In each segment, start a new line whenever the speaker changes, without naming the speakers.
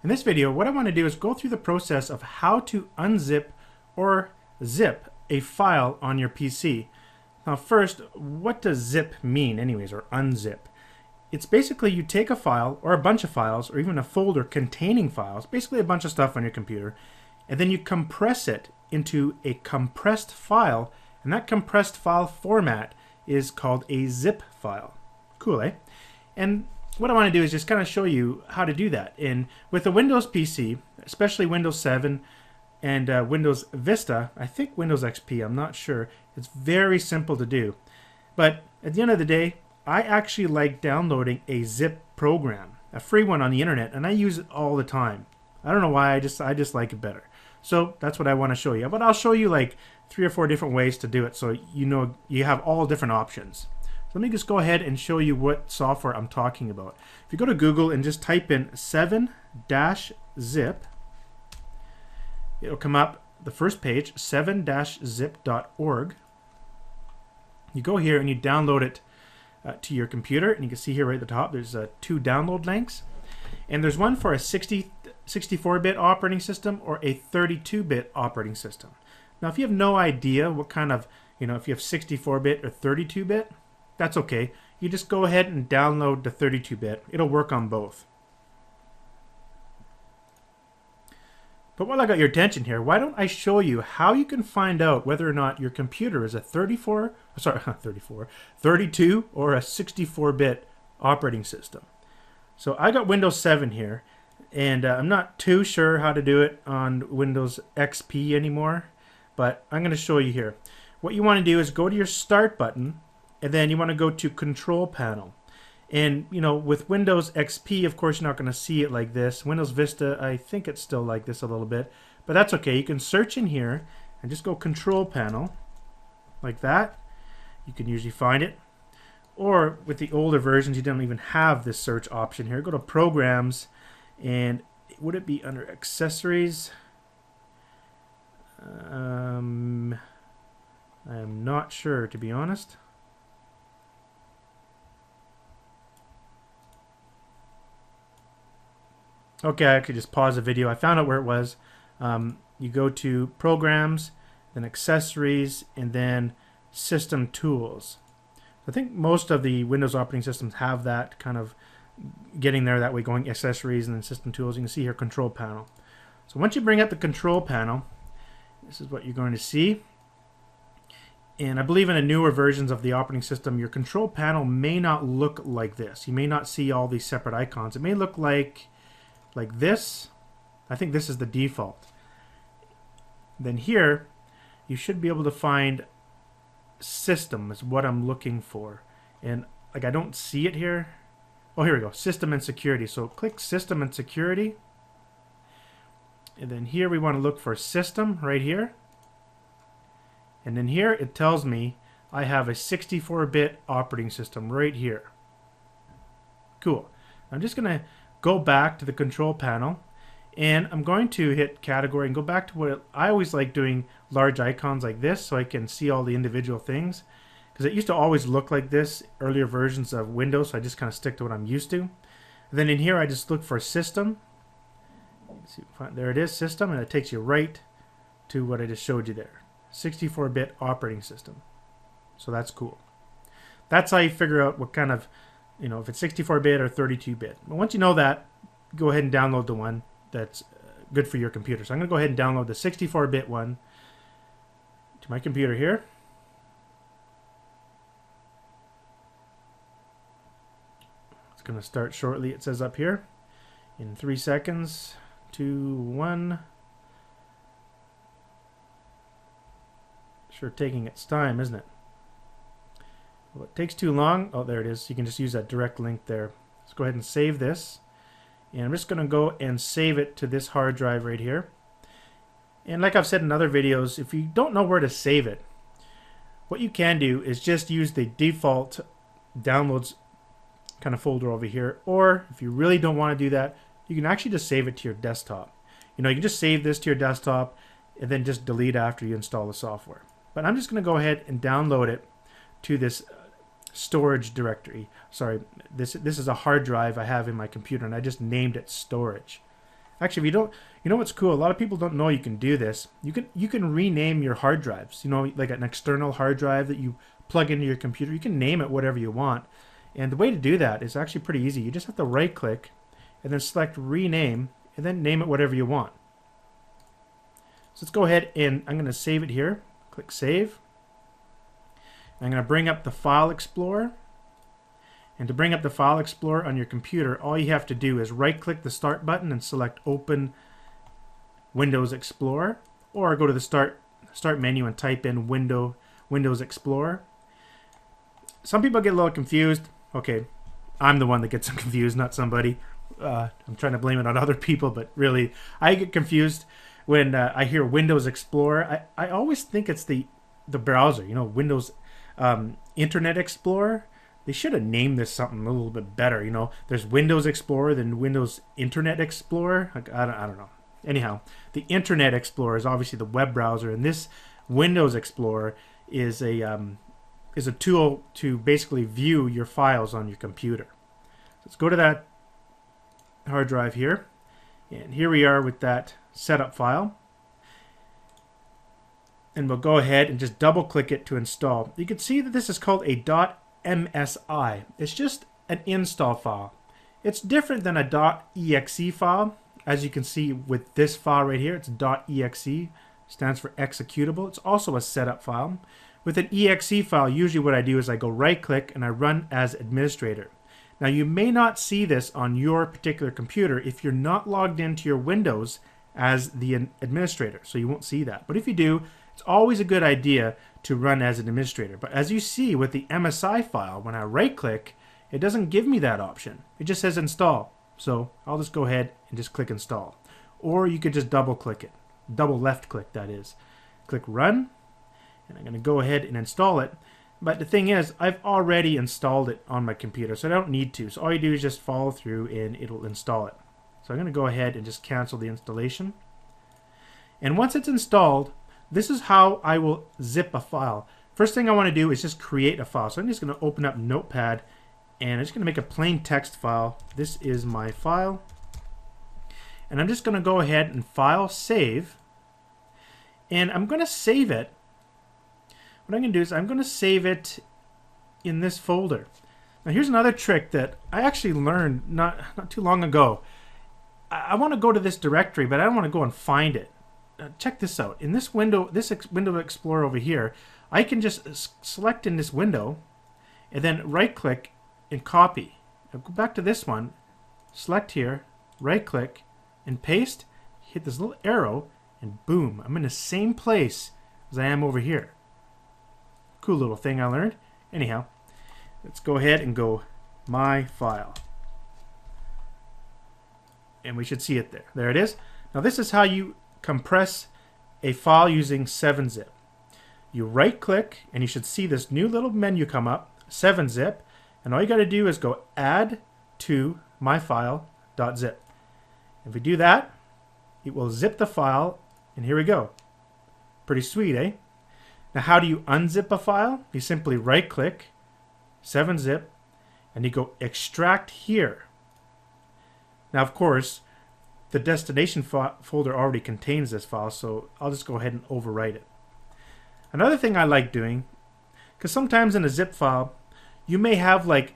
In this video, what I want to do is go through the process of how to unzip or zip a file on your PC. Now first, what does zip mean anyways, or unzip? It's basically you take a file, or a bunch of files, or even a folder containing files, basically a bunch of stuff on your computer, and then you compress it into a compressed file, and that compressed file format is called a zip file. Cool, eh? And what I want to do is just kind of show you how to do that. And with a Windows PC, especially Windows 7 and Windows Vista, I think Windows XP, I'm not sure, it's very simple to do. But at the end of the day, I actually like downloading a zip program, a free one on the internet, and I use it all the time. I don't know why, I just like it better. So that's what I want to show you. But I'll show you like 3 or 4 different ways to do it, so you know you have all different options. So let me just go ahead and show you what software I'm talking about. If you go to Google and just type in 7-zip, it'll come up the first page, 7-zip.org. You go here and you download it to your computer, and you can see here right at the top there's 2 download links, and there's one for a 64-bit operating system or a 32-bit operating system. Now if you have no idea what kind of, if you have 64-bit or 32-bit, that's okay. You just go ahead and download the 32-bit. It'll work on both. But while I got your attention here, why don't I show you how you can find out whether or not your computer is a 32 or a 64-bit operating system. So I got Windows 7 here, and I'm not too sure how to do it on Windows XP anymore, but I'm going to show you here. What you want to do is go to your Start button, and then you want to go to Control Panel. And with Windows XP, of course, you're not going to see it like this. Windows Vista, I think it's still like this a little bit, but that's okay. You can search in here and just go Control Panel like that. You can usually find it. Or with the older versions, you don't even have this search option here. Go to Programs, and would it be under Accessories? I'm not sure, to be honest. Okay, I could just pause the video. I found out where it was. You go to Programs, then Accessories, and then System Tools. I think most of the Windows operating systems have that kind of getting there that way, going Accessories and then System Tools. You can see here Control Panel. So once you bring up the Control Panel, this is what you're going to see. And I believe in the newer versions of the operating system, your Control Panel may not look like this. You may not see all these separate icons. It may look like this. I think this is the default. Then here you should be able to find System is what I'm looking for, and I don't see it here. Oh, here we go, System and Security. So click System and Security, and then here we want to look for System right here, and then here it tells me I have a 64-bit operating system right here. Cool. I'm just gonna go back to the Control Panel, and I'm going to hit Category and go back to what I always like doing, large icons like this, so I can see all the individual things, because it used to always look like this earlier versions of Windows, so I just kind of stick to what I'm used to. And then in here I just look for System. There it is, System, and it takes you right to what I just showed you there, 64-bit operating system. So that's cool. That's how you figure out what kind of, if it's 64-bit or 32-bit. But once you know that, go ahead and download the one that's good for your computer. So I'm going to go ahead and download the 64-bit one to my computer here. It's going to start shortly, it says up here. In 3 seconds, 2, 1. Sure taking its time, isn't it? Well, it takes too long. Oh, there it is. You can just use that direct link there. Let's go ahead and save this. And I'm just going to go and save it to this hard drive right here. And like I've said in other videos, if you don't know where to save it, what you can do is just use the default downloads kind of folder over here. Or if you really don't want to do that, you can actually just save it to your desktop. You can just save this to your desktop and then just delete after you install the software. But I'm just going to go ahead and download it to this storage directory. Sorry, this is a hard drive I have in my computer, and I just named it storage. Actually, if you don't, you know what's cool? A lot of people don't know you can do this. You can rename your hard drives. You know, like an external hard drive that you plug into your computer. You can name it whatever you want. And the way to do that is actually pretty easy. You just have to right click and then select rename and then name it whatever you want. So let's go ahead and I'm going to save it here. Click save. I'm going to bring up the File Explorer. And to bring up the File Explorer on your computer, all you have to do is right-click the Start button and select Open Windows Explorer, or go to the Start menu and type in Windows Explorer. Some people get a little confused. Okay, I'm the one that gets them confused, not somebody. I'm trying to blame it on other people, but really, I get confused when I hear Windows Explorer. I always think it's the browser, you know, Windows Internet Explorer. They should have named this something a little bit better, you know. There's Windows Explorer, then Windows Internet Explorer. I don't know. Anyhow, the Internet Explorer is obviously the web browser, and this Windows Explorer is a tool to basically view your files on your computer. Let's go to that hard drive here, and here we are with that setup file. And we'll go ahead and just double click it to install. You can see that this is called a .msi. It's just an install file. It's different than a .exe file. As you can see with this file right here, it's .exe, stands for executable. It's also a setup file. With an exe file, usually what I do is I go right click and I run as administrator. Now you may not see this on your particular computer if you're not logged into your Windows as the administrator, so you won't see that. But if you do, it's always a good idea to run as an administrator. But as you see with the MSI file, when I right click, it doesn't give me that option. It just says install. So I'll just go ahead and just click install. Or you could just double click it. Double left click, that is. Click run, and I'm going to go ahead and install it. But the thing is, I've already installed it on my computer, so I don't need to. So all you do is just follow through and it'll install it. So I'm going to go ahead and just cancel the installation. And once it's installed, this is how I will zip a file. First thing I want to do is just create a file. So I'm just going to open up Notepad and I'm just going to make a plain text file. This is my file. And I'm just going to go ahead and file save. And I'm going to save it. What I'm going to do is I'm going to save it in this folder. Now here's another trick that I actually learned not too long ago. I want to go to this directory, but I don't want to go and find it. Check this out. In this window, Window Explorer over here, I can just select in this window and then right click and copy. I'll go back to this one, select here, right click and paste, hit this little arrow and boom, I'm in the same place as I am over here. Cool little thing I learned. Anyhow, let's go ahead and go my file. And we should see it there. There it is. Now this is how you compress a file using 7-zip. You right click and you should see this new little menu come up, 7-zip, and all you got to do is go add to myfile.zip. If we do that, it will zip the file, and here we go. Pretty sweet, eh? Now how do you unzip a file? You simply right click, 7-zip, and you go extract here. Now of course, the destination folder already contains this file, so I'll just go ahead and overwrite it. Another thing I like doing, because sometimes in a zip file, you may have like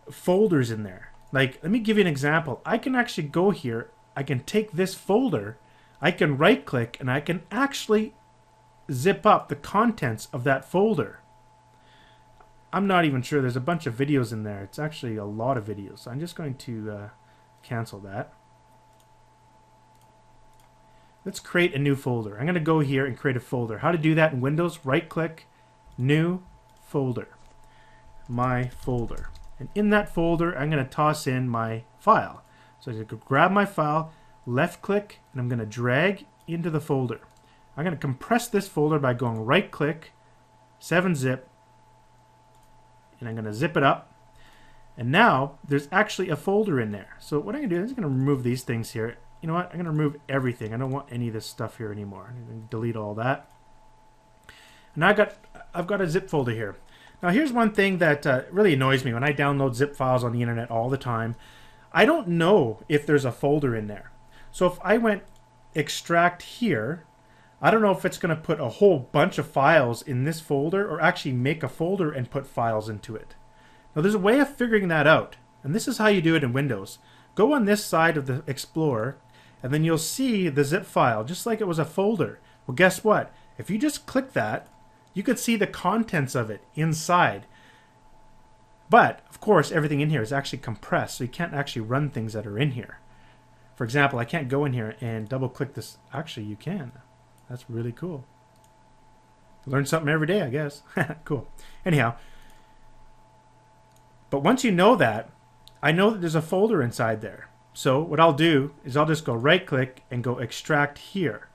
folders in there. Like, let me give you an example. I can actually go here, I can take this folder, I can right click, and I can actually zip up the contents of that folder. I'm not even sure, there's a bunch of videos in there. It's actually a lot of videos. So I'm just going to cancel that. Let's create a new folder. I'm going to go here and create a folder. How to do that in Windows, right click, new folder, my folder. And in that folder, I'm going to toss in my file. So I can grab my file, left click, and I'm going to drag into the folder. I'm going to compress this folder by going right click, 7-zip, and I'm going to zip it up. And now there's actually a folder in there. So what I'm going to do is I'm going to remove these things here. You know what? I'm going to remove everything. I don't want any of this stuff here anymore. I'm going to delete all that. And now I've got a zip folder here. Now here's one thing that really annoys me when I download zip files on the internet all the time. I don't know if there's a folder in there. So if I went extract here, I don't know if it's going to put a whole bunch of files in this folder or actually make a folder and put files into it. Now there's a way of figuring that out, and this is how you do it in Windows. Go on this side of the Explorer, and then you'll see the zip file just like it was a folder. Well, guess what? If you just click that, you could see the contents of it inside. But of course everything in here is actually compressed, so you can't actually run things that are in here. For example, I can't go in here and double click this. Actually, you can. That's really cool. Learn something every day, I guess. Cool. Anyhow, but once you know that, I know that there's a folder inside there. So what I'll do is I'll just go right click and go extract here.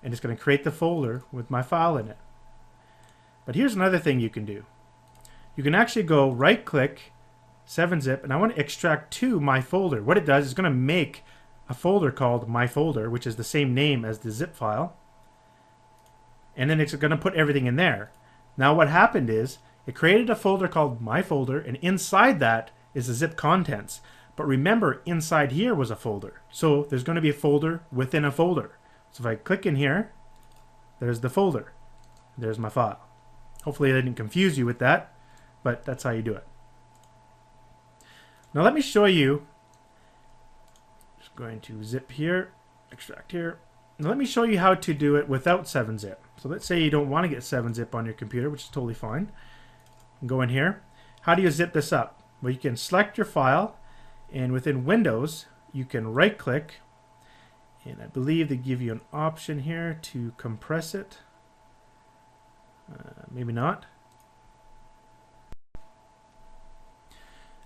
And it's going to create the folder with my file in it. But here's another thing you can do. You can actually go right click, 7-zip, and I want to extract to my folder. What it does is going to make a folder called my folder, which is the same name as the zip file. And then it's going to put everything in there. Now what happened is it created a folder called my folder, and inside that is the zip contents. But remember, inside here was a folder. So there's going to be a folder within a folder. So if I click in here, there's the folder. There's my file. Hopefully I didn't confuse you with that, but that's how you do it. Now let me show you. Just going to zip here, extract here. Now let me show you how to do it without 7-zip. So let's say you don't want to get 7-zip on your computer, which is totally fine. Go in here. How do you zip this up? Well, you can select your file, and within Windows, you can right click, and I believe they give you an option here to compress it. Maybe not.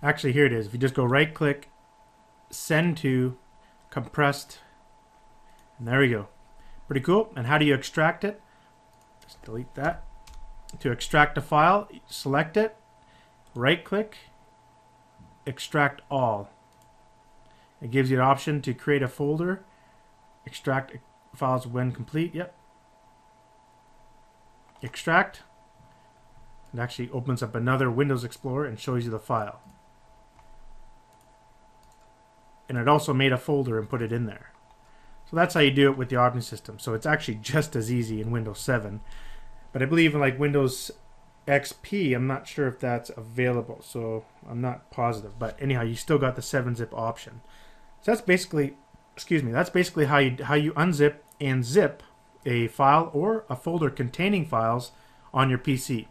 Actually, here it is. If you just go right click, send to compressed, and there we go. Pretty cool. And how do you extract it? Just delete that. To extract a file, select it, right click, extract all. It gives you an option to create a folder, extract files when complete. Yep. Extract. It actually opens up another Windows Explorer and shows you the file. And it also made a folder and put it in there. So that's how you do it with the operating system. So it's actually just as easy in Windows 7. But I believe in like Windows XP, I'm not sure if that's available. So I'm not positive. But anyhow, you still got the 7-zip option. So that's basically, that's basically how you unzip and zip a file or a folder containing files on your PC.